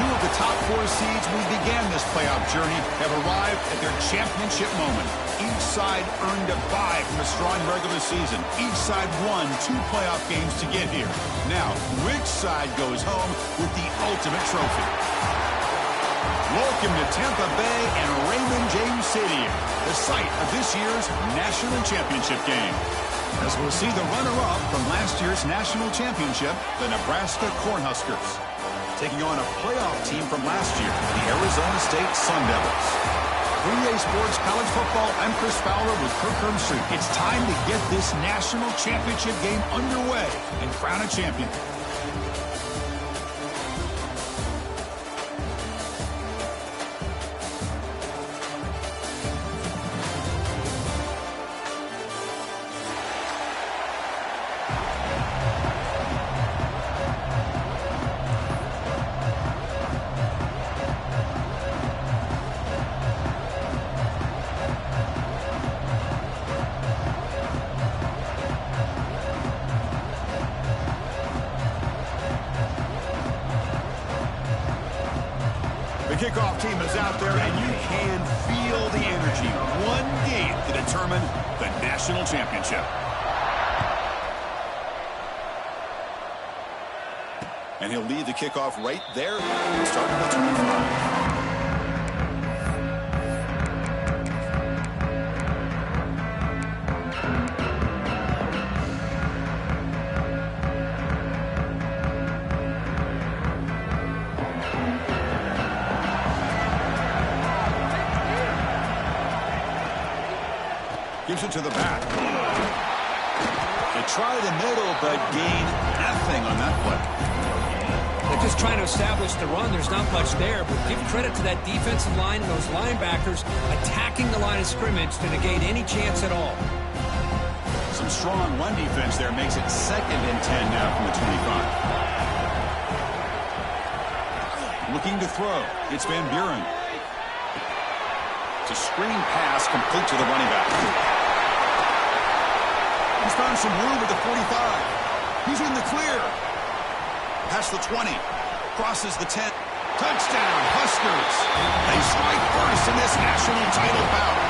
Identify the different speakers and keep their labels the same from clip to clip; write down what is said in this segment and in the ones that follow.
Speaker 1: Two of the top 4 seeds we began this playoff journey have arrived at their championship moment. Each side earned a bye from a strong regular season. Each side won 2 playoff games to get here. Now, which side goes home with the ultimate trophy? Welcome to Tampa Bay and Raymond James Stadium, the site of this year's national championship game. As we'll see the runner-up from last year's national championship, the Nebraska Cornhuskers, taking on a playoff team from last year, the Arizona State Sun Devils. For EA Sports College Football, I'm Chris Fowler with Kirk Herbstreit. It's time to get this national championship game underway and crown a champion. The kickoff team is out there, and you can feel the energy. One game to determine the national championship. And he'll lead the kickoff right there, starting at 25. Gives it to the back. They try the middle, but gain nothing on that play.
Speaker 2: They're just trying to establish the run. There's not much there, but give credit to that defensive line and those linebackers attacking the line of scrimmage to negate any chance at all.
Speaker 1: Some strong run defense there makes it 2nd and 10 now from the 25. Looking to throw. It's Van Buren. It's a screen pass complete to the running back. He's found some room at the 45. He's in the clear. Past the 20. Crosses the 10. Touchdown, Huskers. They strike first in this national title bout.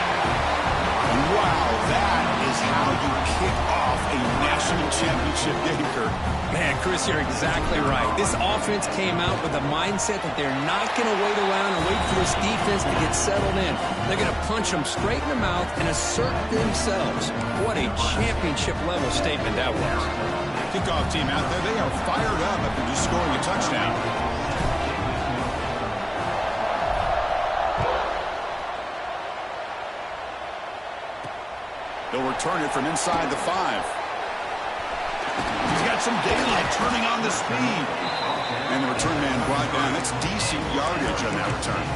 Speaker 1: Wow, that is how you kick off a national championship game, Kirk.
Speaker 2: Man, Chris, you're exactly right. This offense came out with a mindset that they're not going to wait around and wait for this defense to get settled in. They're going to punch them straight in the mouth and assert themselves. What a championship-level statement that was.
Speaker 1: Kickoff team out there, they are fired up after just scoring a touchdown. They'll return it from inside the 5. He's got some daylight turning on the speed. And the return man brought down. That's decent yardage on that return.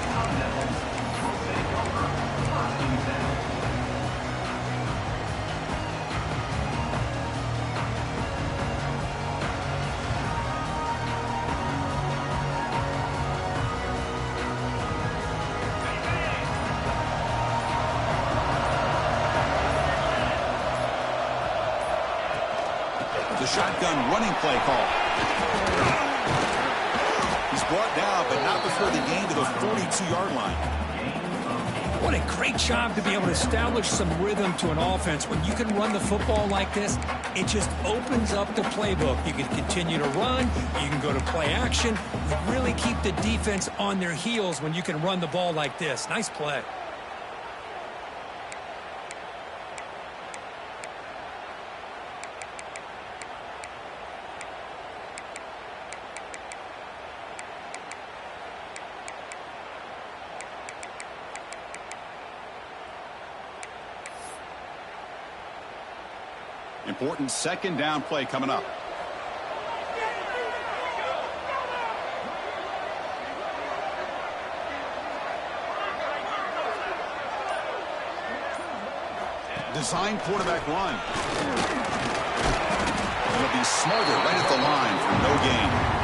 Speaker 1: The shotgun running play call. He's brought down, but not before the gain to the 42-yard line.
Speaker 2: What a great job to be able to establish some rhythm to an offense. When you can run the football like this, it just opens up the playbook. You can continue to run. You can go to play action. You really keep the defense on their heels when you can run the ball like this. Nice play.
Speaker 1: Important 2nd down play coming up. Design quarterback run. It'll be smarter right at the line for no gain.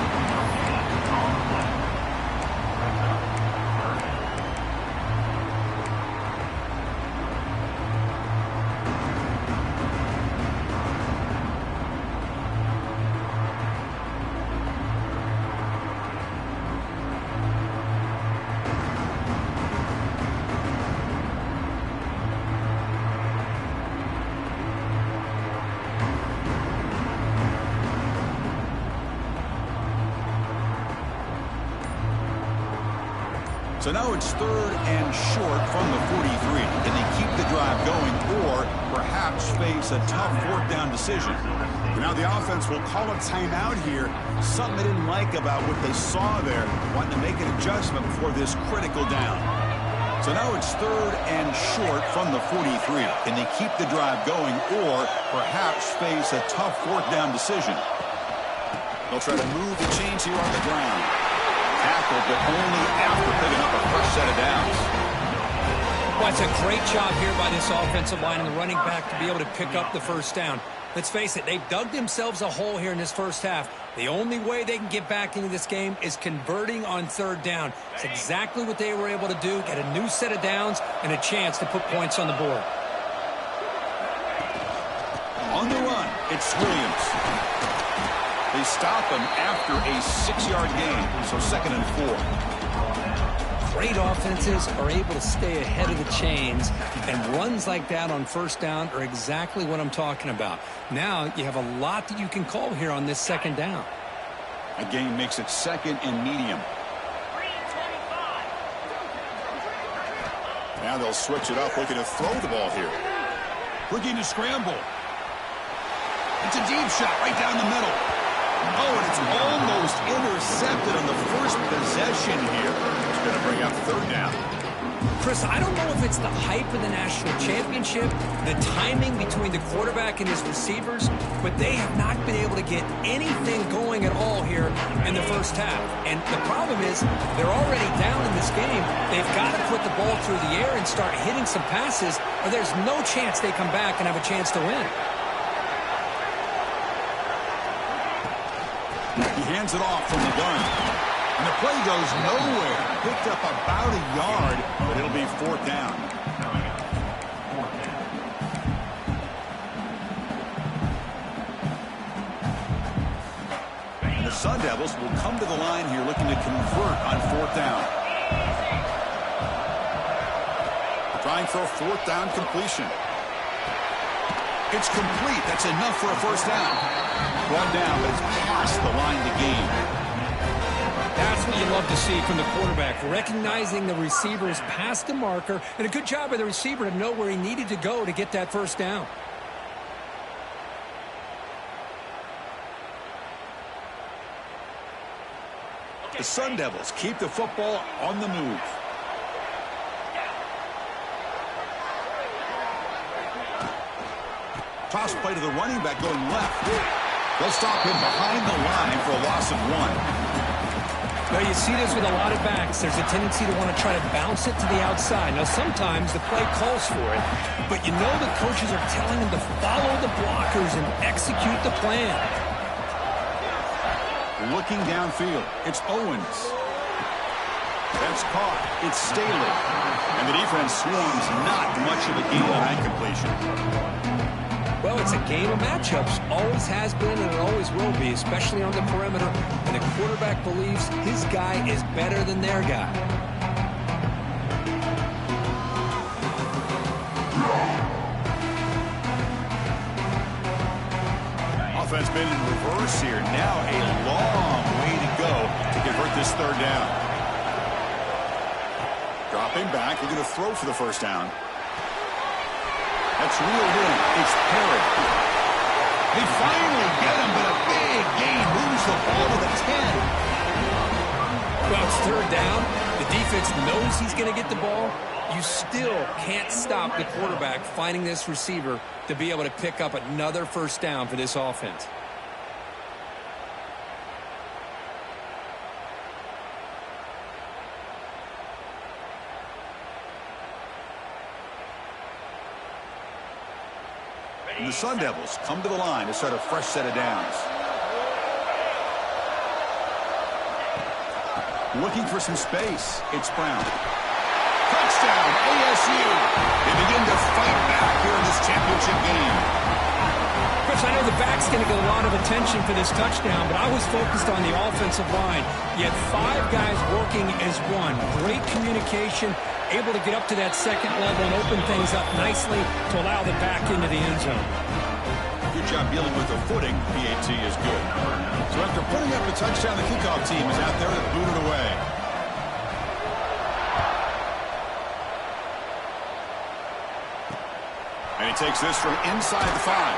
Speaker 1: So now it's 3rd and short from the 43. Can they keep the drive going or perhaps face a tough 4th down decision? Now the offense will call a timeout here. Something they didn't like about what they saw there. Wanting to make an adjustment before this critical down. So now it's 3rd and short from the 43. Can they keep the drive going or perhaps face a tough 4th down decision? They'll try to move the chains here on the ground. Tackled, but only after picking up a fresh set of downs.
Speaker 2: Well, it's a great job here by this offensive line and the running back to be able to pick up the first down. Let's face it, they've dug themselves a hole here in this first half. The only way they can get back into this game is converting on 3rd down. It's exactly what they were able to do, get a new set of downs and a chance to put points on the board.
Speaker 1: On the run, it's Williams. They stop him after a 6-yard gain, so 2nd and 4.
Speaker 2: Great offenses are able to stay ahead of the chains, and runs like that on 1st down are exactly what I'm talking about. Now you have a lot that you can call here on this 2nd down.
Speaker 1: A gain makes it 2nd and medium. Now they'll switch it up, looking to throw the ball here. Looking to scramble. It's a deep shot right down the middle. Oh, and it's almost intercepted on the first possession here. It's going to bring up 3rd down.
Speaker 2: Chris, I don't know if it's the hype of the national championship, the timing between the quarterback and his receivers, but they have not been able to get anything going at all here in the first half. And the problem is they're already down in this game. They've got to put the ball through the air and start hitting some passes, or there's no chance they come back and have a chance to win.
Speaker 1: He hands it off from the gun. And the play goes nowhere. Picked up about a yard, but it'll be 4th down. And the Sun Devils will come to the line here looking to convert on 4th down. Trying for a 4th down completion. It's complete. That's enough for a 1st down. Brought down, but it's past the line to gain.
Speaker 2: That's what you love to see from the quarterback, recognizing the receivers past the marker, and a good job by the receiver to know where he needed to go to get that 1st down.
Speaker 1: The Sun Devils keep the football on the move. Toss play to the running back going left. They'll stop him behind the line for a loss of 1.
Speaker 2: Well, you see this with a lot of backs. There's a tendency to want to try to bounce it to the outside. Now, sometimes the play calls for it, but you know the coaches are telling them to follow the blockers and execute the plan.
Speaker 1: Looking downfield, it's Owens. That's caught. It's Staley. And the defense swarms not much of a gain on that completion.
Speaker 2: Well, it's a game of matchups. Always has been and it always will be, especially on the perimeter. And the quarterback believes his guy is better than their guy.
Speaker 1: Offense been in reverse here. Now a long way to go to convert this 3rd down. Dropping back. They're going to throw for the 1st down. That's reeled in. It's Perry. They finally get him, but a big gain moves the ball to the 10.
Speaker 2: Well, it's 3rd down. The defense knows he's going to get the ball. You still can't stop the quarterback finding this receiver to be able to pick up another 1st down for this offense.
Speaker 1: And the Sun Devils come to the line to start a fresh set of downs. Looking for some space. It's Brown. Touchdown, ASU. They begin to fight back here in this championship game.
Speaker 2: Chris, I know the back's going to get a lot of attention for this touchdown, but I was focused on the offensive line. You had 5 guys working as one. Great communication, able to get up to that 2nd level and open things up nicely to allow the back into the end zone.
Speaker 1: Good job dealing with the footing. PAT is good. So after putting up a touchdown, the kickoff team is out there to boot it away. And he takes this from inside the 5.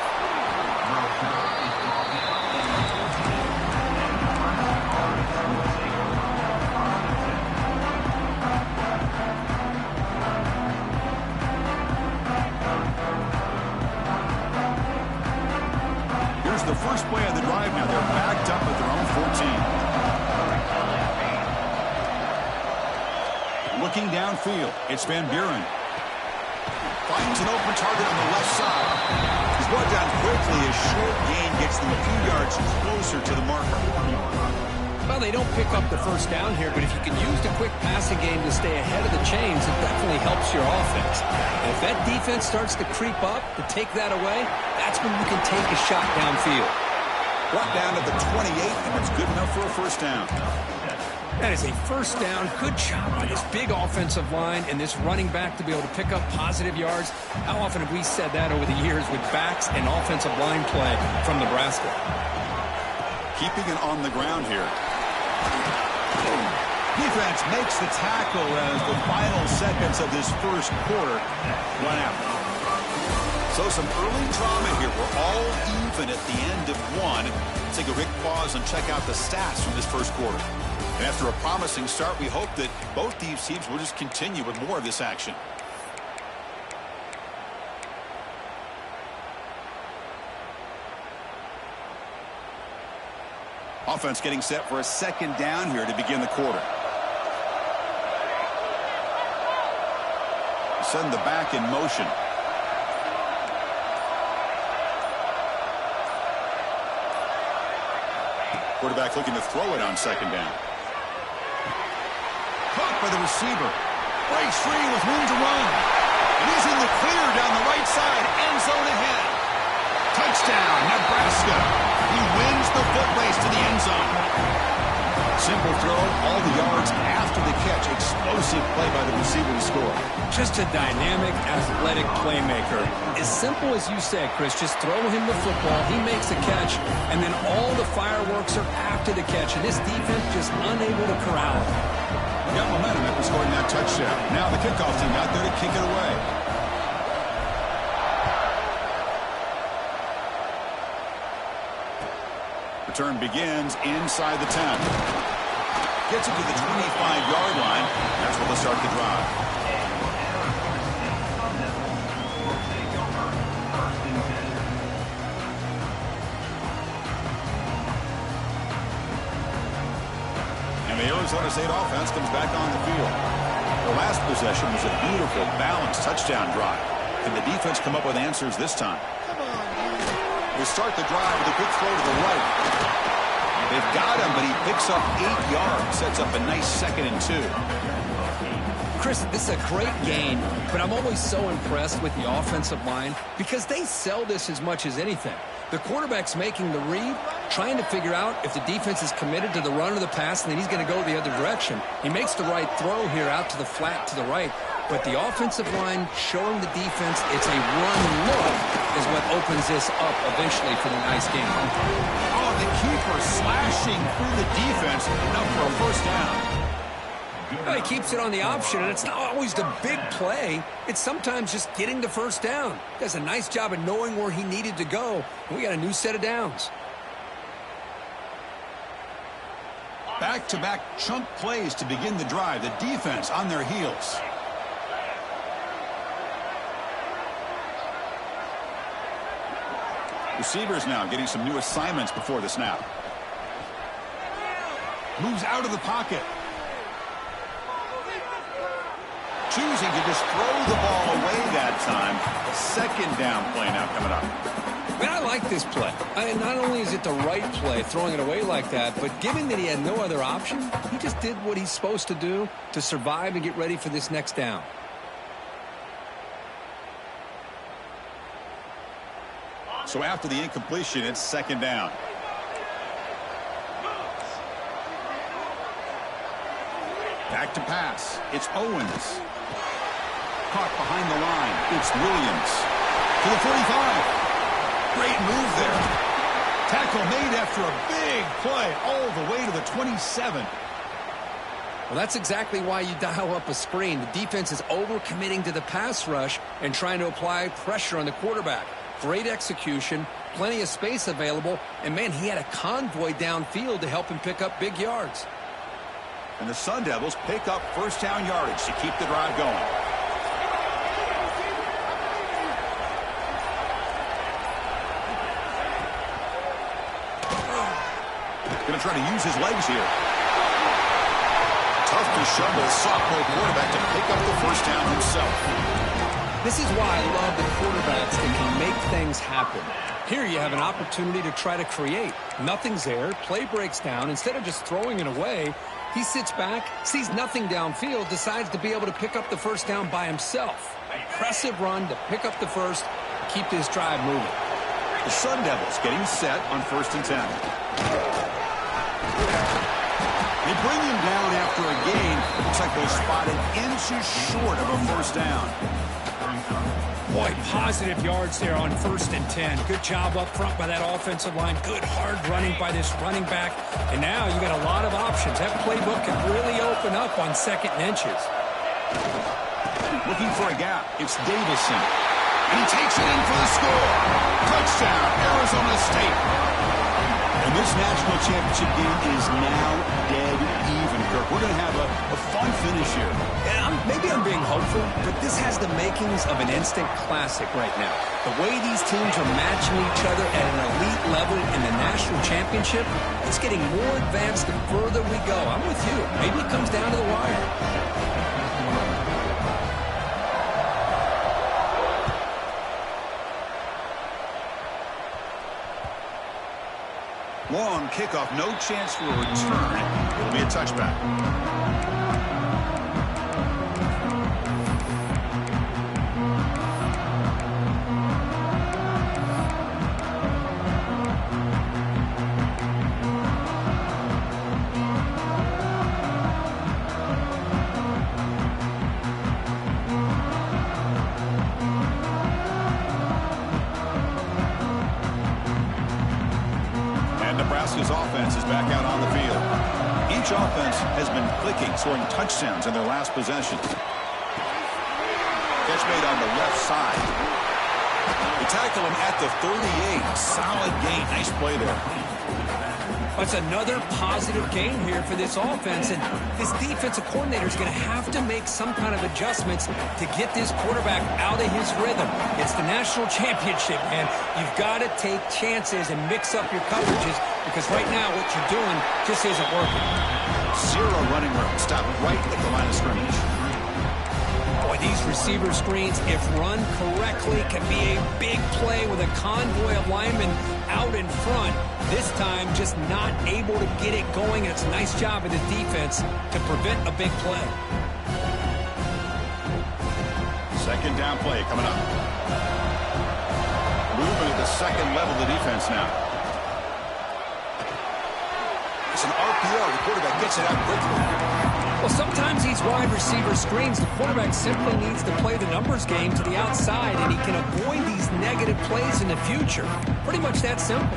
Speaker 1: Here's the first play of the drive now. They're backed up at their own 14. Looking downfield, it's Van Buren. Finds an open target on the left side.
Speaker 3: He's brought down quickly. A short gain gets them a few yards closer to the marker.
Speaker 2: Well, they don't pick up the first down here, but if you can use the quick passing game to stay ahead of the chains, it definitely helps your offense. And if that defense starts to creep up to take that away, that's when you can take a shot downfield.
Speaker 1: Brought down at the 28, and it's good enough for a first down.
Speaker 2: That is a first down. Good job by this big offensive line and this running back to be able to pick up positive yards. How often have we said that over the years with backs and offensive line play from Nebraska?
Speaker 1: Keeping it on the ground here. Defense makes the tackle as the final seconds of this first quarter run out. So some early drama here. We're all even at the end of one. Let's take a quick pause and check out the stats from this first quarter. And after a promising start, we hope that both these teams will just continue with more of this action. Offense getting set for a second down here to begin the quarter. Send the back in motion. Quarterback looking to throw it on second down. Caught by the receiver. Breaks free with room to run. He's in the clear down the right side. End zone ahead. Touchdown, Nebraska. He wins the foot race to the end zone. Simple throw, all the yards after the catch. Explosive play by the receiver to score.
Speaker 2: Just a dynamic, athletic playmaker. As simple as you said, Chris, just throw him the football. He makes a catch, and then all the fireworks are after the catch, and this defense just unable to corral it.
Speaker 1: Got momentum after scoring that touchdown. Now the kickoff team out there to kick it away. Return begins inside the 10. Gets it to the 25-yard line. That's where they'll start the drive. And the Arizona State offense comes back on the field. The last possession was a beautiful, balanced touchdown drive. Can the defense come up with answers this time? They start the drive with a quick throw to the right. They've got him, but he picks up 8 yards. Sets up a nice 2nd and 2.
Speaker 2: Chris, this is a great gain, but I'm always so impressed with the offensive line because they sell this as much as anything. The quarterback's making the read, trying to figure out if the defense is committed to the run or the pass, and then he's going to go the other direction. He makes the right throw here out to the flat to the right, but the offensive line showing the defense it's a run look is what opens this up eventually for the nice game.
Speaker 1: Oh, the keeper slashing through the defense, enough for a first down.
Speaker 2: Well, he keeps it on the option, and it's not always the big play. It's sometimes just getting the first down. He does a nice job of knowing where he needed to go. And we got a new set of downs.
Speaker 1: Back-to-back chunk plays to begin the drive. The defense on their heels. Receivers now getting some new assignments before the snap. Moves out of the pocket. Choosing to just throw the ball away that time. Second down play now coming up.
Speaker 2: Man, I like this play. Not only is it the right play, throwing it away like that, but given that he had no other option, he just did what he's supposed to do to survive and get ready for this next down.
Speaker 1: So after the incompletion, it's second down. Back to pass. It's Owens. Caught behind the line. It's Williams. To the 45. Great move there. Tackle made after a big play all the way to the 27.
Speaker 2: Well, that's exactly why you dial up a screen. The defense is overcommitting to the pass rush and trying to apply pressure on the quarterback. Great execution, plenty of space available, and, man, he had a convoy downfield to help him pick up big yards.
Speaker 1: And the Sun Devils pick up first down yardage to keep the drive going. Going to try to use his legs here. Tough to shovel sophomore quarterback to pick up the first down himself.
Speaker 2: This is why I love the quarterbacks that can make things happen. Here you have an opportunity to try to create. Nothing's there. Play breaks down. Instead of just throwing it away, he sits back, sees nothing downfield, decides to be able to pick up the first down by himself. Impressive run to pick up the first, keep this drive moving.
Speaker 1: The Sun Devils getting set on 1st and 10. They bring him down after a gain. Looks like they're spotted inches short of a first down.
Speaker 2: Boy, positive yards there on 1st and 10. Good job up front by that offensive line. Good hard running by this running back. And now you got a lot of options. That playbook can really open up on 2nd and inches.
Speaker 1: Looking for a gap. It's Davison. And he takes it in for the score. Touchdown, Arizona State. And this national championship game is now dead even, Kirk. We're going to have a fun finish here.
Speaker 2: And maybe I'm being hopeful, but this has the makings of an instant classic right now. The way these teams are matching each other at an elite level in the national championship, it's getting more advanced the further we go. I'm with you. Maybe it comes down to the wire.
Speaker 1: Long kickoff, no chance for a return. It'll be a touchback. Nebraska's offense is back out on the field. Each offense has been clicking, scoring touchdowns in their last possessions. Catch made on the left side. They tackle him at the 38. Solid gain. Nice play there.
Speaker 2: That's another positive game here for this offense, and this defensive coordinator is going to have to make some kind of adjustments to get this quarterback out of his rhythm. It's the national championship, man. You've got to take chances and mix up your coverages, because right now what you're doing just isn't working.
Speaker 1: Zero running room. Stop right at the line of scrimmage.
Speaker 2: Boy, these receiver screens, if run correctly, can be a big play with a convoy of linemen out in front. This time, just not able to get it going. It's a nice job of the defense to prevent a big play.
Speaker 1: Second down play coming up. Moving at the second level of the defense now. It's an RPO. The quarterback gets it out quickly.
Speaker 2: Well, sometimes these wide receiver screens, the quarterback simply needs to play the numbers game to the outside, and he can avoid these negative plays in the future. Pretty much that simple.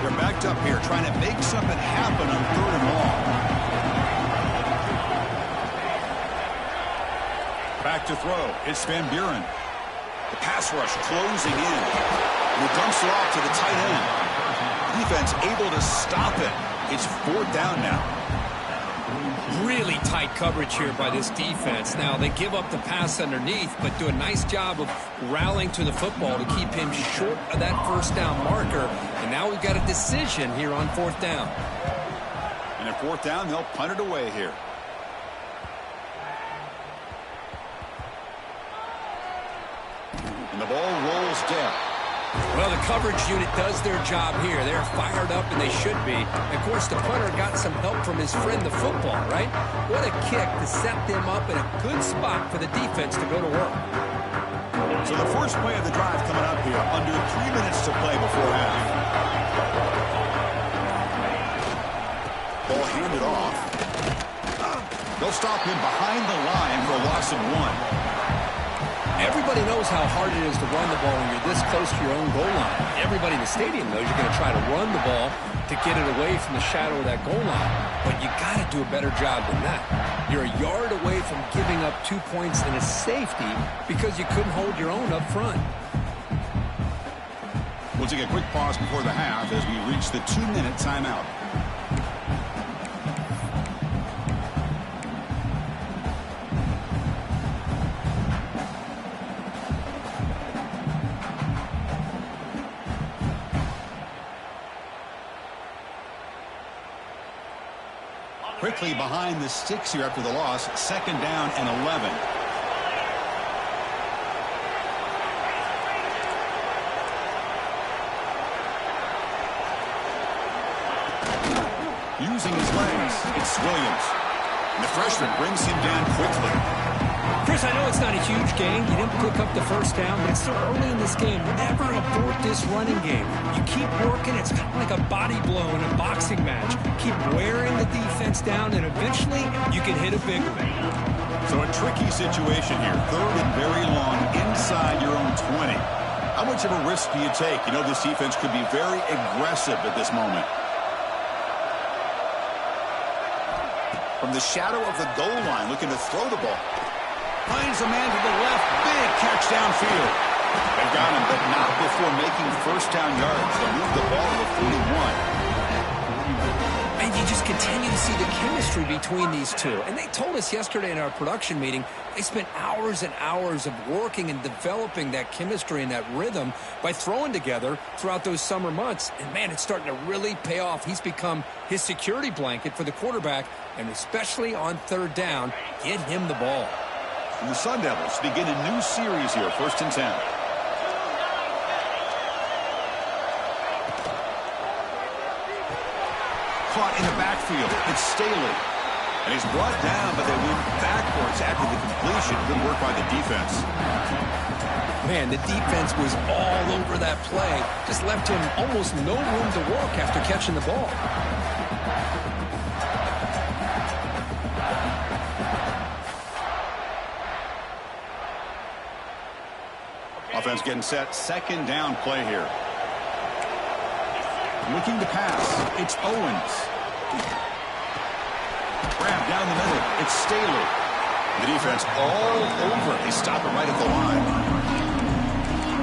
Speaker 1: They're backed up here, trying to make something happen on 3rd and long. Back to throw. It's Van Buren. The pass rush closing in. And he dumps it off to the tight end. Defense able to stop it. It's 4th down now.
Speaker 2: Really tight coverage here by this defense. Now, they give up the pass underneath, but do a nice job of rallying to the football to keep him short of that first down marker. And now we've got a decision here on 4th down.
Speaker 1: And at 4th down, they'll punt it away here. And the ball rolls down.
Speaker 2: Well, the coverage unit does their job here. They're fired up, and they should be. Of course, the punter got some help from his friend, the football, right? What a kick to set them up in a good spot for the defense to go to work.
Speaker 1: So the first play of the drive coming up here. Under 3 minutes to play before half. Ball handed off. They'll stop him behind the line for a loss of 1.
Speaker 2: Everybody knows how hard it is to run the ball when you're this close to your own goal line. Everybody in the stadium knows you're going to try to run the ball to get it away from the shadow of that goal line. But you got to do a better job than that. You're a yard away from giving up 2 points and a safety because you couldn't hold your own up front.
Speaker 1: We'll take a quick pause before the half as we reach the 2-minute timeout. Quickly behind the sticks here after the loss. 2nd down and 11. Using his legs, it's Williams. And the freshman brings him down quickly.
Speaker 2: Chris, I know it's not a huge game. You didn't pick up the first down, but it's still early in this game. Never abort this running game. You keep working. It's kind of like a body blow in a boxing match. Keep wearing the defense down, and eventually you can hit a big one.
Speaker 1: So a tricky situation here. 3rd and very long inside your own 20. How much of a risk do you take? You know this defense could be very aggressive at this moment. From the shadow of the goal line, looking to throw the ball. Finds a man to the left. Big catch downfield. They've got him, but not before making first down yards. They move the ball to the 41.
Speaker 2: And you just continue to see the chemistry between these two. And they told us yesterday in our production meeting, they spent hours and hours of working and developing that chemistry and that rhythm by throwing together throughout those summer months. And, man, it's starting to really pay off. He's become his security blanket for the quarterback, and especially on 3rd down, get him the ball.
Speaker 1: And the Sun Devils begin a new series here, 1st and 10. Caught in the backfield. It's Staley. And he's brought down, but they went backwards after the completion. Good work by the defense.
Speaker 2: Man, the defense was all over that play. Just left him almost no room to work after catching the ball.
Speaker 1: Offense getting set. 2nd down play here. Looking to pass. It's Owens. Grab down the middle. It's Staley. The defense all over. They stop it right at the line.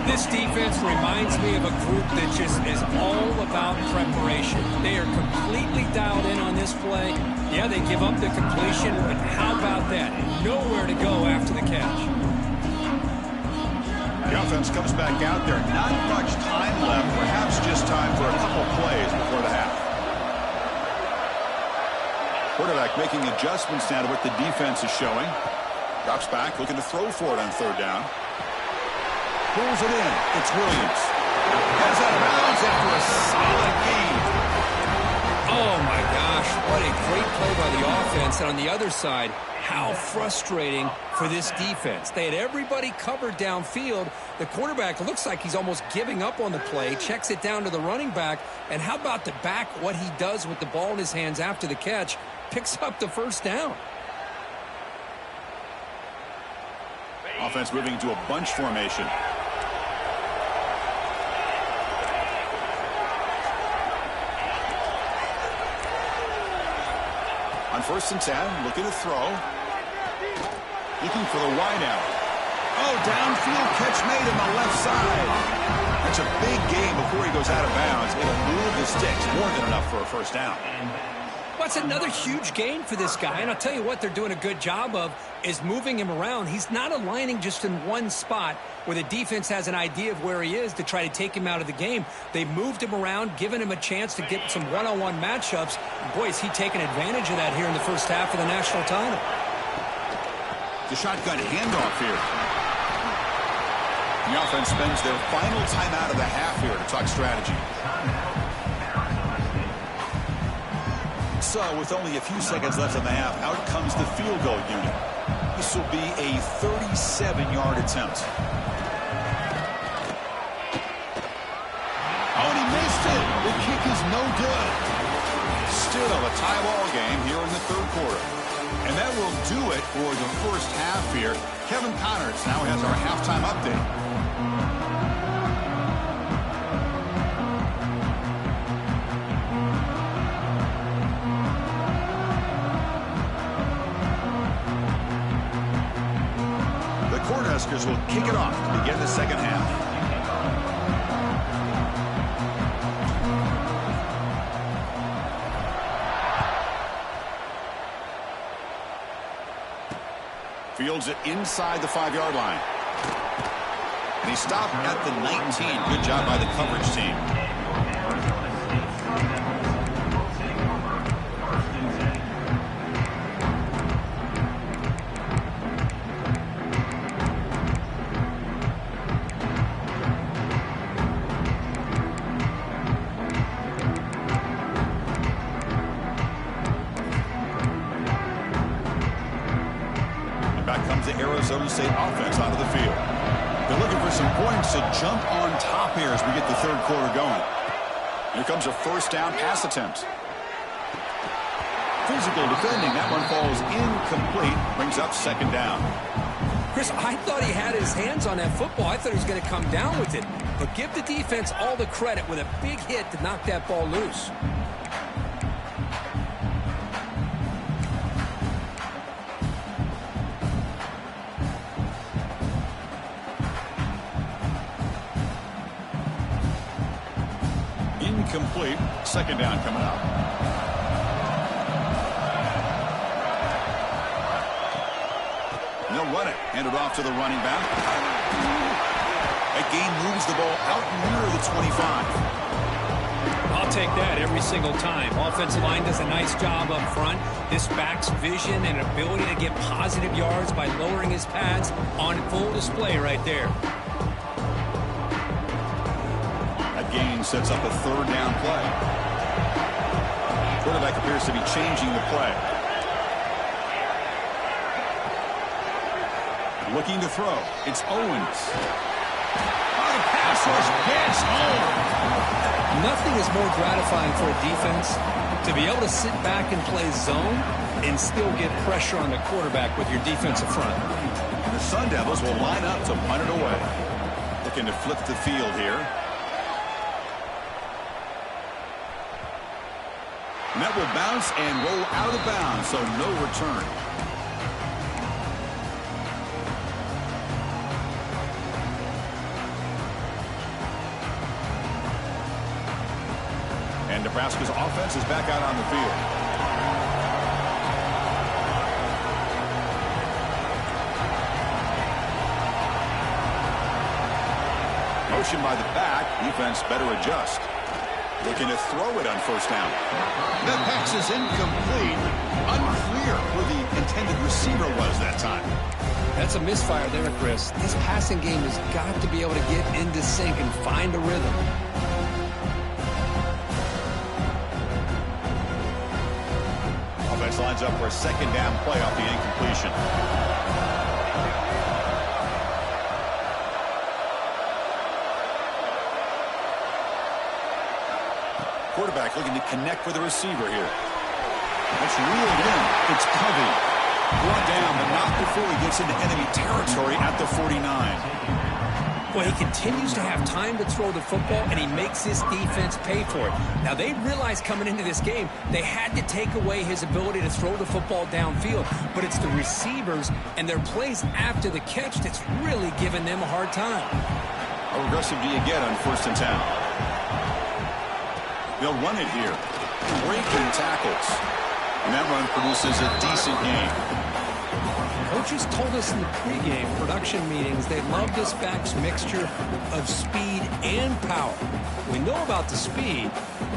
Speaker 2: This defense reminds me of a group that just is all about preparation. They are completely dialed in on this play. Yeah, they give up the completion, but how about that? Nowhere to go after the catch.
Speaker 1: The offense comes back out there. Not much time left. Perhaps just time for a couple plays before the half. Quarterback making adjustments now to what the defense is showing. Drops back, looking to throw for it on 3rd down. Pulls it in. It's Williams. Has out of bounds after a solid gain.
Speaker 2: Oh, my gosh. What a great play by the offense. And on the other side, how frustrating for this defense. They had everybody covered downfield. The quarterback looks like he's almost giving up on the play, checks it down to the running back. And how about the back, what he does with the ball in his hands after the catch, picks up the 1st down.
Speaker 1: Offense moving into a bunch formation. On 1st and 10, looking to throw. Looking for the wideout. Oh, downfield catch made on the left side. That's a big gain before he goes out of bounds. It'll move the sticks more than enough for a 1st down.
Speaker 2: That's another huge gain for this guy. And I'll tell you what they're doing a good job of is moving him around. He's not aligning just in one spot where the defense has an idea of where he is to try to take him out of the game. They've moved him around, given him a chance to get some one-on-one matchups. And boy, is he taking advantage of that here in the 1st half of the national title.
Speaker 1: The shotgun handoff here. The offense spends their final timeout of the half here to talk strategy. So, with only a few seconds left in the half, out comes the field goal unit. This will be a 37-yard attempt. Oh, and he missed it. The kick is no good. Still a tie ball game here in the 3rd quarter. And that will do it for the first half here. Kevin Connors now has our halftime update. The Cornhuskers will kick it off to begin the second half. Fields it inside the 5-yard line. And he stopped at the 19. Good job by the coverage team. The Arizona State offense out of the field. They're looking for some points to jump on top here as we get the third quarter going. Here comes a first down pass attempt. Physical defending. That one falls incomplete. Brings up second down.
Speaker 2: Chris, I thought he had his hands on that football. I thought he was going to come down with it. But give the defense all the credit with a big hit to knock that ball loose.
Speaker 1: Incomplete. Second down coming up. And they'll run it. Hand it off to the running back. That gain moves the ball out near the 25.
Speaker 2: I'll take that every single time. Offensive line does a nice job up front. This back's vision and ability to get positive yards by lowering his pads on full display right there.
Speaker 1: Gain sets up a third down play. Quarterback appears to be changing the play. Looking to throw. It's Owens. Oh, the pass rush gets home.
Speaker 2: Nothing is more gratifying for a defense to be able to sit back and play zone and still get pressure on the quarterback with your defensive front.
Speaker 1: And the Sun Devils will line up to punt it away. Looking to flip the field here. And that will bounce and roll out of bounds, so no return. And Nebraska's offense is back out on the field. Motion by the back. Defense better adjust. Looking to throw it on first down. That pass is incomplete. Unclear where the intended receiver was that time.
Speaker 2: That's a misfire there, Chris. This passing game has got to be able to get into sync and find a rhythm.
Speaker 1: Offense lines up for a second down play off the incompletion. Quarterback looking to connect with the receiver here. That's reeled in. It's Covey. Brought down, but not before he gets into enemy territory at the 49.
Speaker 2: Well, he continues to have time to throw the football, and he makes this defense pay for it. Now, they realized coming into this game they had to take away his ability to throw the football downfield, but it's the receivers and their plays after the catch that's really giving them a hard time.
Speaker 1: How aggressive do you get on first and 10? They'll run it here. Breaking tackles. And that run produces a decent gain.
Speaker 2: Coaches told us in the pregame production meetings they love this back's mixture of speed and power. We know about the speed,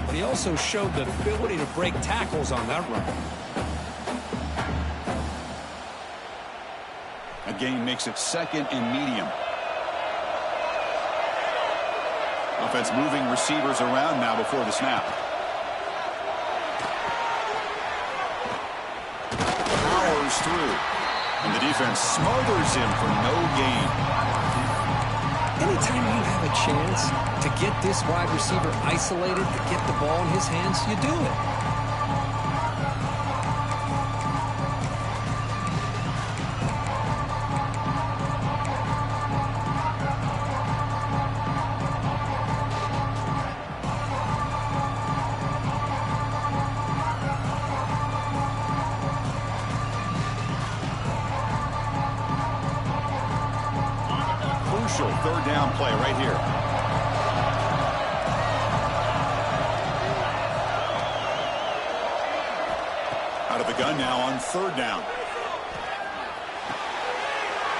Speaker 2: but he also showed the ability to break tackles on that run.
Speaker 1: A gain makes it second and medium. Offense moving receivers around now before the snap. Powers through. And the defense smothers him for no gain.
Speaker 2: Anytime you have a chance to get this wide receiver isolated, to get the ball in his hands, you do it.
Speaker 1: down play right here. Out of the gun now on third down.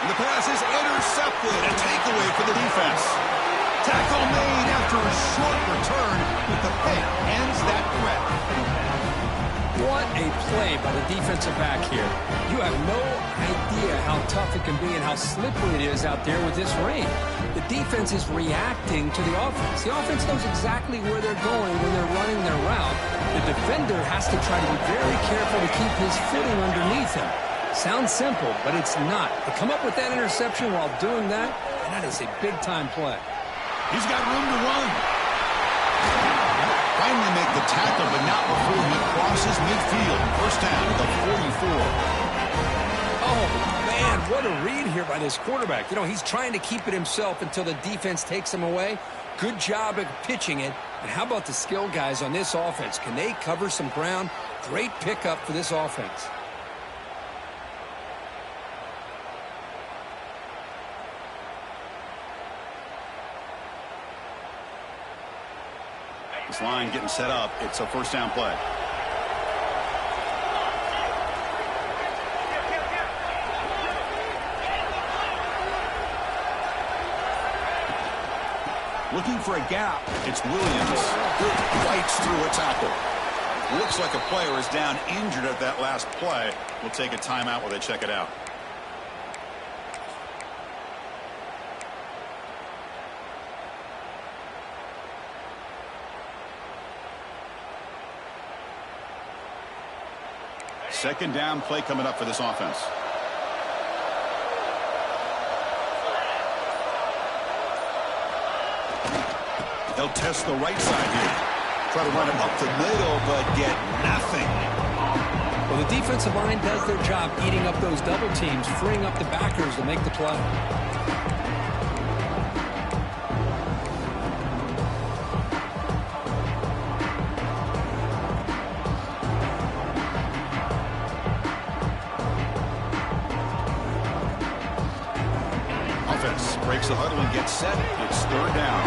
Speaker 1: And the pass is intercepted. A takeaway for the defense. Tackle made after a short return, but the pick ends that threat.
Speaker 2: What a play by the defensive back here. You have no idea how tough it can be and how slippery it is out there with this rain. The defense is reacting to the offense. The offense knows exactly where they're going when they're running their route. The defender has to try to be very careful to keep his footing underneath him. Sounds simple, but it's not. To come up with that interception while doing that, and that is a big-time play.
Speaker 1: He's got room to run. Finally make the tackle, but not before he crosses midfield. First down at the 44.
Speaker 2: Oh, man, what a read here by this quarterback. You know, he's trying to keep it himself until the defense takes him away. Good job at pitching it. And how about the skill guys on this offense? Can they cover some ground? Great pickup for this offense.
Speaker 1: This line getting set up. It's a first down play. Looking for a gap. It's Williams. Bites through a tackle. Looks like a player is down injured at that last play. We'll take a timeout while they check it out. Second down play coming up for this offense. They'll test the right side here. Try to run it up the middle, but get nothing.
Speaker 2: Well, the defensive line does their job eating up those double teams, freeing up the backers to make the play.
Speaker 1: Breaks the huddle and gets set. It's third down.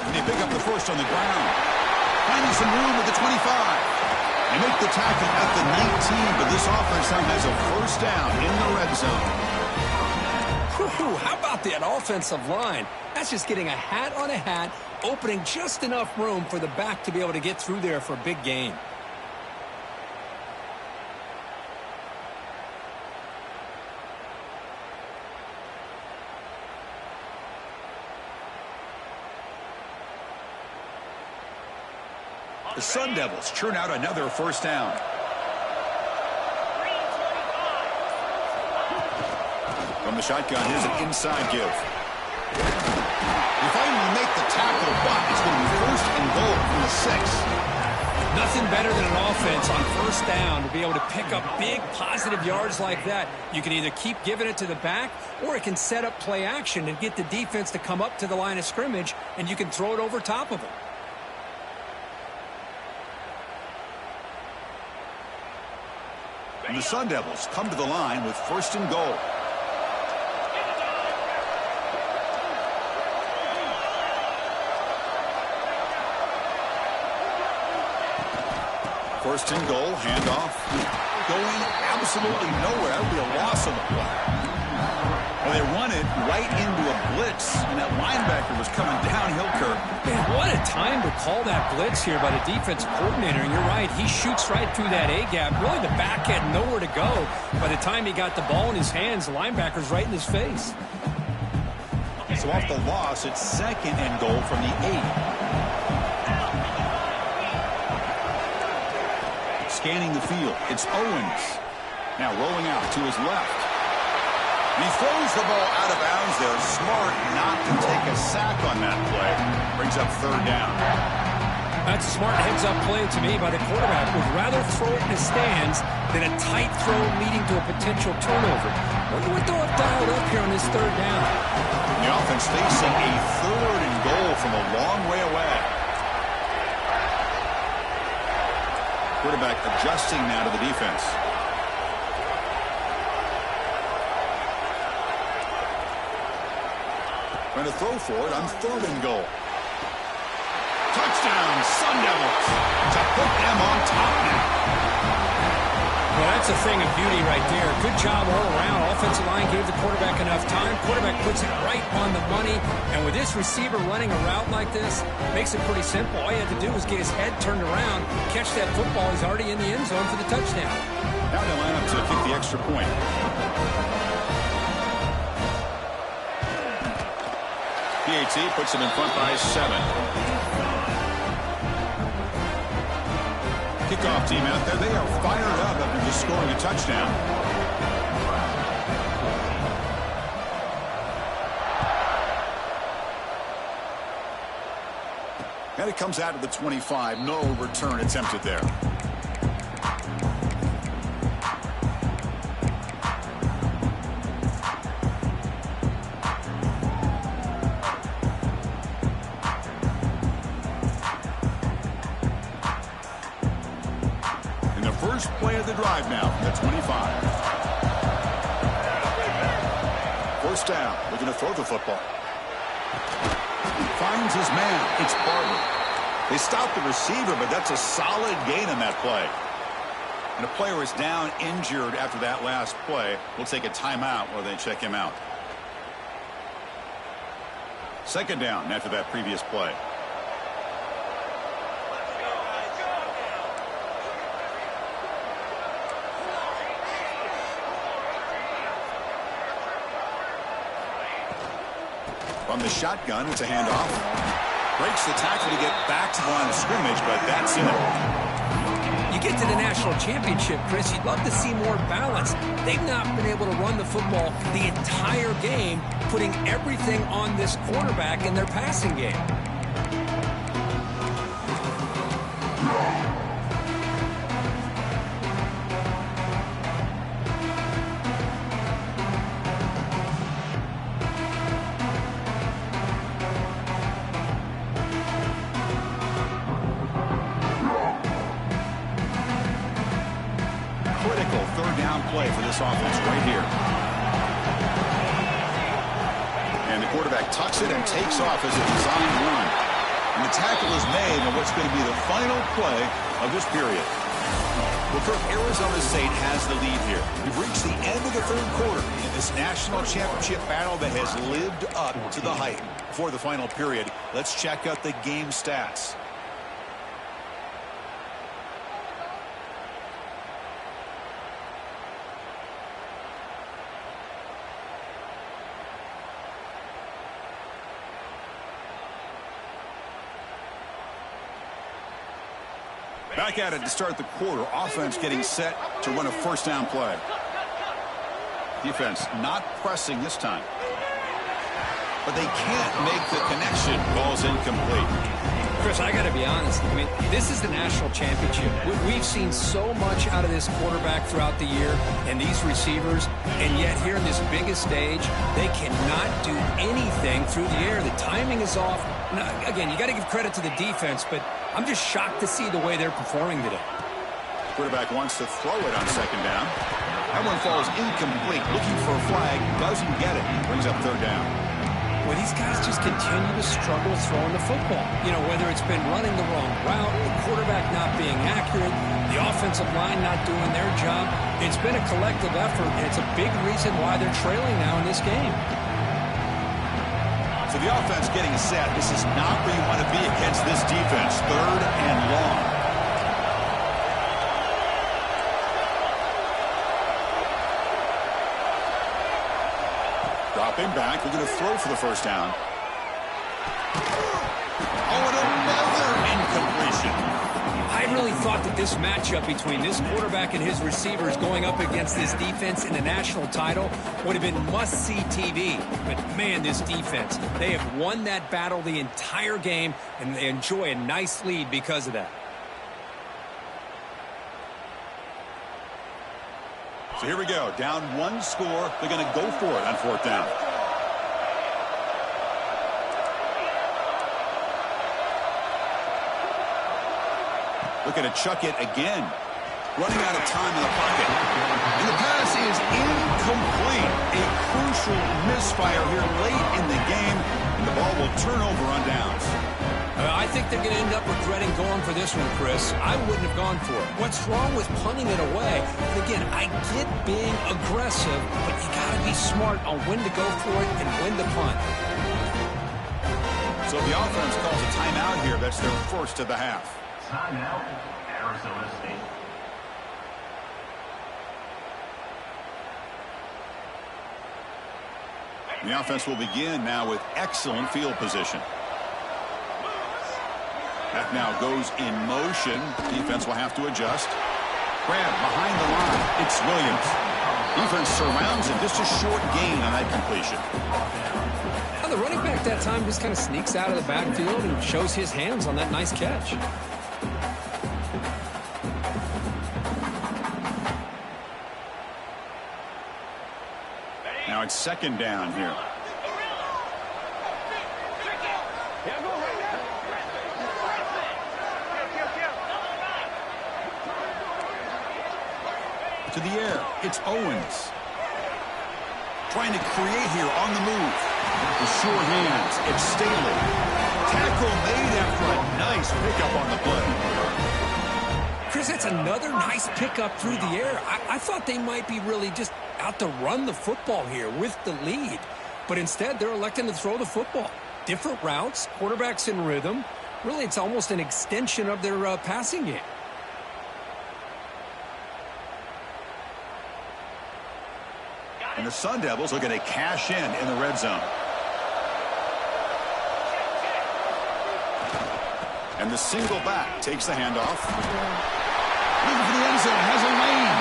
Speaker 1: And they pick up the first on the ground. Finding some room at the 25. They make the tackle at the 19, but this offense now has a first down in the red zone.
Speaker 2: Whew, how about that offensive line? That's just getting a hat on a hat, opening just enough room for the back to be able to get through there for a big gain.
Speaker 1: The Sun Devils churn out another first down. From the shotgun, here's an inside give. They finally make the tackle, but it's going to be first and goal from the 6.
Speaker 2: Nothing better than an offense on first down to be able to pick up big positive yards like that. You can either keep giving it to the back, or it can set up play action and get the defense to come up to the line of scrimmage, and you can throw it over top of them.
Speaker 1: And the Sun Devils come to the line with first and goal. First and goal, handoff. Going absolutely nowhere. That would be a loss on the play. Well, they run it right into a blitz, and that linebacker was coming downhill curve.
Speaker 2: Man, what a time to call that blitz here by the defensive coordinator. And you're right, he shoots right through that A-gap. Really, the back had nowhere to go. By the time he got the ball in his hands, the linebacker's right in his face.
Speaker 1: So off the loss, it's second and goal from the 8. Scanning the field, it's Owens. Now rolling out to his left. He throws the ball out of bounds there. Smart not to take a sack on that play. Brings up third down.
Speaker 2: That's a smart heads-up play to me by the quarterback. Would rather throw it in the stands than a tight throw leading to a potential turnover. Wonder what they'll have dialed up here on this third down.
Speaker 1: The offense facing a third and goal from a long way away. Quarterback adjusting now to the defense. Trying to throw for it on 3rd and goal. Touchdown, Sun Devils, to put them on top now.
Speaker 2: Well, that's a thing of beauty right there. Good job all around. Offensive line gave the quarterback enough time. Quarterback puts it right on the money. And with this receiver running a route like this, makes it pretty simple. All you had to do was get his head turned around, catch that football. He's already in the end zone for the touchdown.
Speaker 1: Now they line up to kick the extra point. PAT puts him in front by 7. Kickoff team out there. They are fired up after just scoring a touchdown. And it comes out of the 25. No return attempted there. First play of the drive now from the 25. First down. Looking to throw the football. Finds his man. It's Barber. They stopped the receiver, but that's a solid gain on that play. And a player is down injured after that last play. We'll take a timeout while they check him out. Second down after that previous play. From the shotgun, it's a handoff. Breaks the tackle to get back to the line of scrimmage, but that's it.
Speaker 2: You get to the national championship, Chris, you'd love to see more balance. They've not been able to run the football the entire game, putting everything on this quarterback in their passing game.
Speaker 1: Critical third down play for this offense right here. And the quarterback tucks it and takes off as a designed run. And the tackle is made on what's going to be the final play of this period. Well, Kirk, Arizona State has the lead here. We've reached the end of the third quarter in this national championship battle that has lived up to the hype. For the final period, let's check out the game stats. Back at it to start the quarter. Offense getting set to run a first down play. Defense not pressing this time. But they can't make the connection. Ball's incomplete.
Speaker 2: Chris, I got to be honest. I mean, this is the national championship. We've seen so much out of this quarterback throughout the year and these receivers, and yet here in this biggest stage, they cannot do anything through the air. The timing is off. Now, again, you got to give credit to the defense, but I'm just shocked to see the way they're performing today.
Speaker 1: Quarterback wants to throw it on second down. That one falls incomplete. Looking for a flag. Doesn't get it. Brings up third down.
Speaker 2: Well, these guys just continue to struggle throwing the football. You know, whether it's been running the wrong route, the quarterback not being accurate, the offensive line not doing their job. It's been a collective effort, and it's a big reason why they're trailing now in this game.
Speaker 1: So the offense getting set. This is not where you want to be against this defense. Third and long. Dropping back. We're going to throw for the first down. Oh, and another incompletion.
Speaker 2: I really thought that this matchup between this quarterback and his receivers going up against this defense in the national title would have been must-see TV. But, man, this defense, they have won that battle the entire game, and they enjoy a nice lead because of that.
Speaker 1: So here we go. Down one score. They're going to go for it on fourth down. Looking to chuck it again. Running out of time in the pocket. And the pass is incomplete. A crucial misfire here late in the game. And the ball will turn over on downs.
Speaker 2: I think they're going to end up regretting going for this one, Chris. I wouldn't have gone for it. What's wrong with punting it away? And again, I get being aggressive, but you got to be smart on when to go for it and when to punt.
Speaker 1: So the offense calls a timeout here. That's their first of the half.
Speaker 4: Timeout, Arizona State.
Speaker 1: The offense will begin now with excellent field position. That now goes in motion. Defense will have to adjust. Grab behind the line. It's Williams. Defense surrounds him. Just a short gain on that completion.
Speaker 2: Now the running back that time just kind of sneaks out of the backfield and shows his hands on that nice catch.
Speaker 1: Now it's second down here. To the air, it's Owens. Trying to create here on the move. The sure hands, it's Staley. Tackle made after a nice pickup on the play.
Speaker 2: Chris, that's another nice pickup through the air. I thought they might be really just out to run the football here with the lead. But instead, they're electing to throw the football. Different routes, quarterbacks in rhythm. Really, it's almost an extension of their passing game.
Speaker 1: And the Sun Devils looking to cash in the red zone. And the single back takes the handoff. Looking for the end zone, has a lane.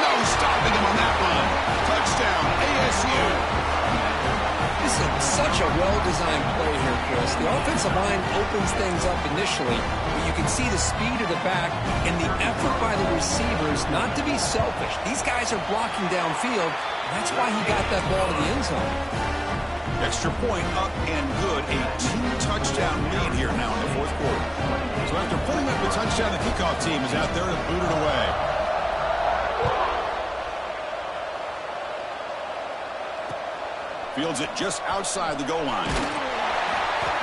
Speaker 1: No stopping him on that one. Touchdown, ASU.
Speaker 2: This is such a well-designed play here, Chris. The offensive line opens things up initially, but you can see the speed of the back and the effort by the receivers not to be selfish. These guys are blocking downfield. That's why he got that ball to the end zone.
Speaker 1: Extra point up and good. A 2-touchdown lead here now in the fourth quarter. So after putting up the touchdown, the kickoff team is out there to boot it away. Fields it just outside the goal line.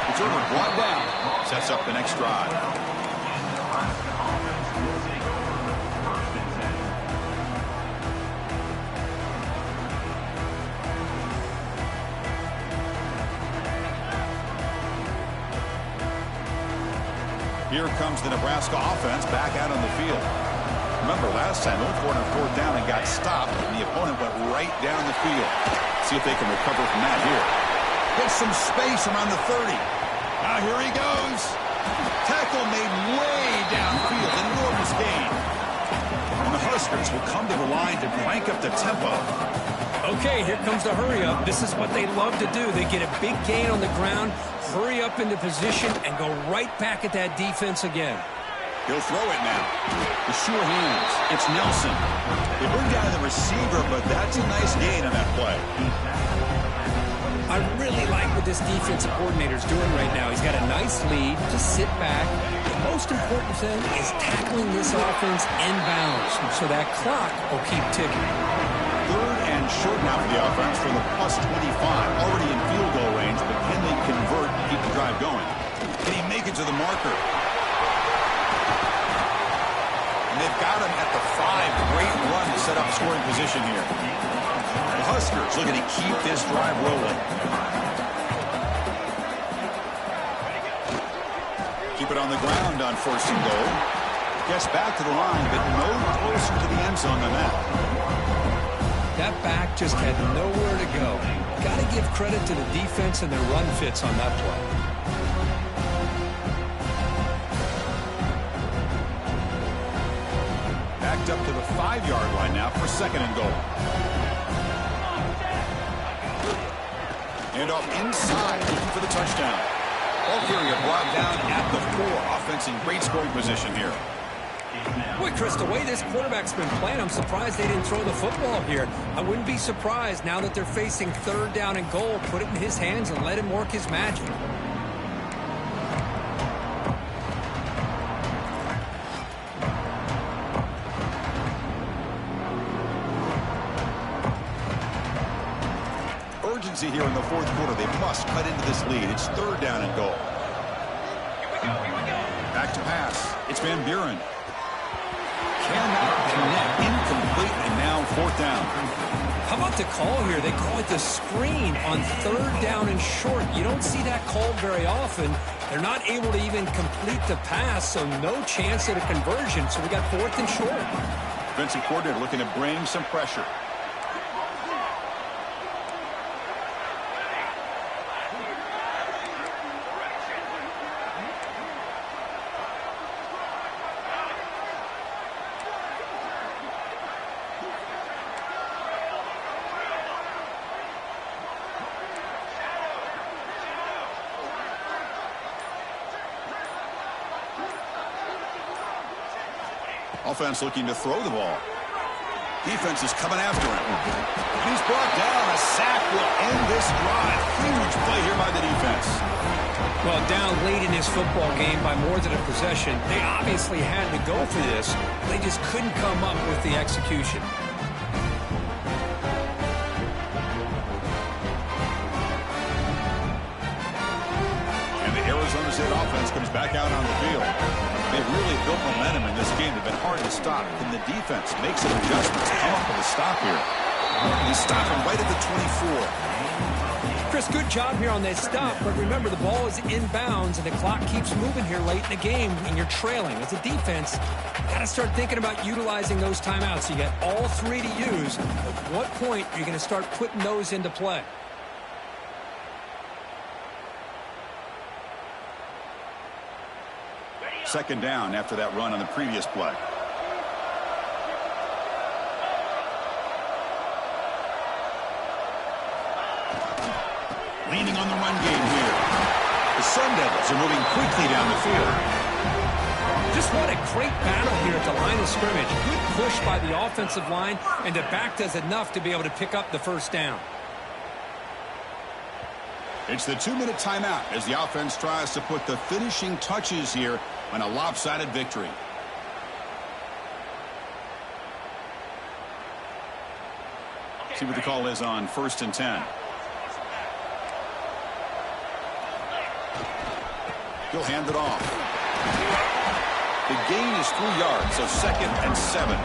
Speaker 1: It's over, brought down. Sets up the next drive. Here comes the Nebraska offense back out on the field. Remember, last time, went for it on fourth down and got stopped, and the opponent went right down the field. See if they can recover from that here. Gets some space around the 30. Now here he goes. Tackle made way downfield. Enormous gain. And the Huskers will come to the line to crank up the tempo.
Speaker 2: Okay, here comes the hurry up. This is what they love to do. They get a big gain on the ground, hurry up into position, and go right back at that defense again.
Speaker 1: He'll throw it now. The sure hands. It's Nelson. They bring down the receiver, but that's a nice gain on that play.
Speaker 2: I really like what this defensive coordinator's doing right now. He's got a nice lead to sit back. The most important thing is tackling this offense inbounds, so that clock will keep ticking.
Speaker 1: Third and short now for the offense from the +25. Already in field goal range, but can they convert and keep the drive going? Can he make it to the marker? And they've got him at the 5. Great run to set up scoring position here. The Huskers looking to keep this drive rolling. Keep it on the ground on first and goal. Gets back to the line, but no closer to the end zone than that.
Speaker 2: That back just had nowhere to go. Got to give credit to the defense and their run fits on that play.
Speaker 1: Backed up to the 5-yard line now for second and goal. And off inside, looking for the touchdown. Ball carrier brought down at the 4. Offense in great scoring position here.
Speaker 2: Boy, Chris, the way this quarterback's been playing, I'm surprised they didn't throw the football here. I wouldn't be surprised now that they're facing third down and goal. Put it in his hands and let him work his magic.
Speaker 3: urgency here in the fourth quarter. They must cut into this lead. It's third down and goal. Back to pass. It's Van Buren. Cannot connect. Incomplete, and now fourth down.
Speaker 2: How about the call here? They call it the screen on third down and short. You don't see that called very often. They're not able to even complete the pass, so no chance at a conversion. So we got fourth and short.
Speaker 1: Defensive coordinator looking to bring some pressure. Offense looking to throw the ball. Defense is coming after him. He's brought down. A sack will end this drive. Huge play here by the defense.
Speaker 2: Well, down late in this football game by more than a possession, they obviously had to go for this. They just couldn't come up with the execution.
Speaker 1: And the Arizona State offense comes back out on the field. They've really built momentum in this game. They've been hard to stop. And the defense makes some adjustments to come up with a stop here. They stop him right at the 24.
Speaker 2: Chris, good job here on that stop. But remember, the ball is inbounds, and the clock keeps moving here late in the game, and you're trailing. As a defense, you got to start thinking about utilizing those timeouts. You got all three to use. At what point are you going to start putting those into play?
Speaker 1: Second down after that run on the previous play. Leaning on the run game here. The Sun Devils are moving quickly down the field.
Speaker 2: Just what a great battle here at the line of scrimmage. Good push by the offensive line, and the back does enough to be able to pick up the first down.
Speaker 1: It's the 2-minute timeout as the offense tries to put the finishing touches here on a lopsided victory. See what the call is on 1st and 10. He'll hand it off. The gain is 3 yards, so 2nd and 7.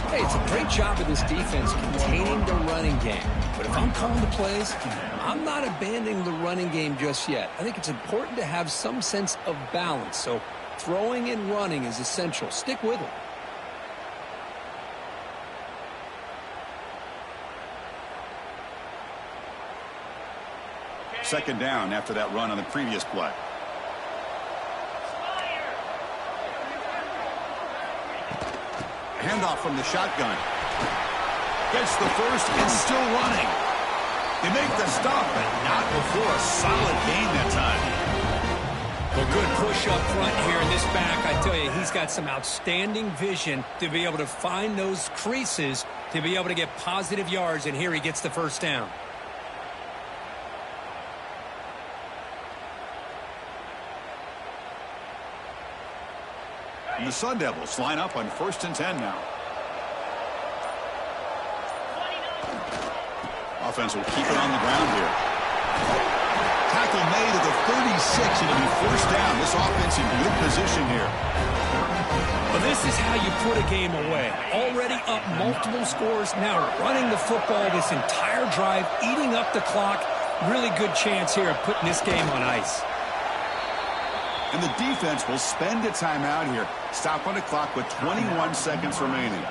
Speaker 2: Hey, it's a great job of this defense containing the running game. But if I'm calling the plays, I'm not abandoning the running game just yet. I think it's important to have some sense of balance. So throwing and running is essential. Stick with it.
Speaker 1: Second down after that run on the previous play. Handoff from the shotgun. Gets the first and still running. They make the stop, but not before a solid gain that time.
Speaker 2: Well, good push up front here in this back. I tell you, he's got some outstanding vision to be able to find those creases, to be able to get positive yards, and here he gets the first down.
Speaker 1: And the Sun Devils line up on 1st and 10 now. Offense will keep it on the ground here. Tackle made at the 36, and it'll be first down. This offense in good position here.
Speaker 2: Well, this is how you put a game away. Already up multiple scores, now running the football this entire drive, eating up the clock. Really good chance here of putting this game on ice.
Speaker 1: And the defense will spend a timeout here. Stop on the clock with 21 seconds remaining.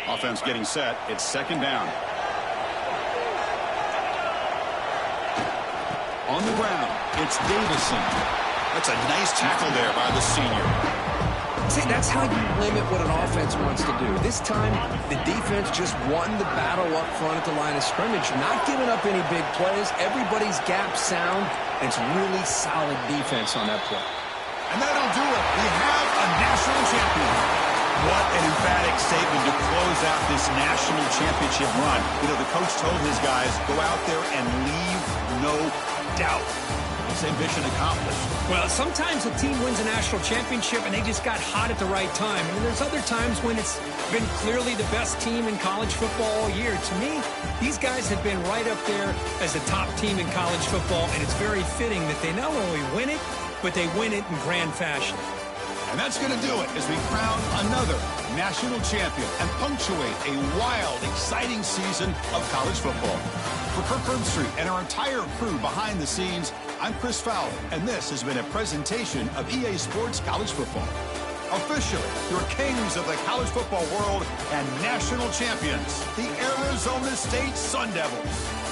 Speaker 1: Offense getting set. It's second down. On the ground, it's Davison. That's a nice tackle there by the senior.
Speaker 2: See, that's how you limit what an offense wants to do. This time, the defense just won the battle up front at the line of scrimmage, not giving up any big plays. Everybody's gap sound, and it's really solid defense on that play.
Speaker 1: And that'll do it. We have a national champion. What an emphatic statement to close out this national championship run. You know, the coach told his guys, go out there and leave no doubt.
Speaker 3: Same mission accomplished.
Speaker 2: Well, sometimes a team wins a national championship and they just got hot at the right time. And there's other times when it's been clearly the best team in college football all year. To me, these guys have been right up there as the top team in college football, and it's very fitting that they not only win it, but they win it in grand fashion.
Speaker 3: And that's going to do it as we crown another national champion and punctuate a wild, exciting season of college football. For Kirk Herbstreit and our entire crew behind the scenes, I'm Chris Fowler, and this has been a presentation of EA Sports College Football. Officially, your kings of the college football world and national champions, the Arizona State Sun Devils.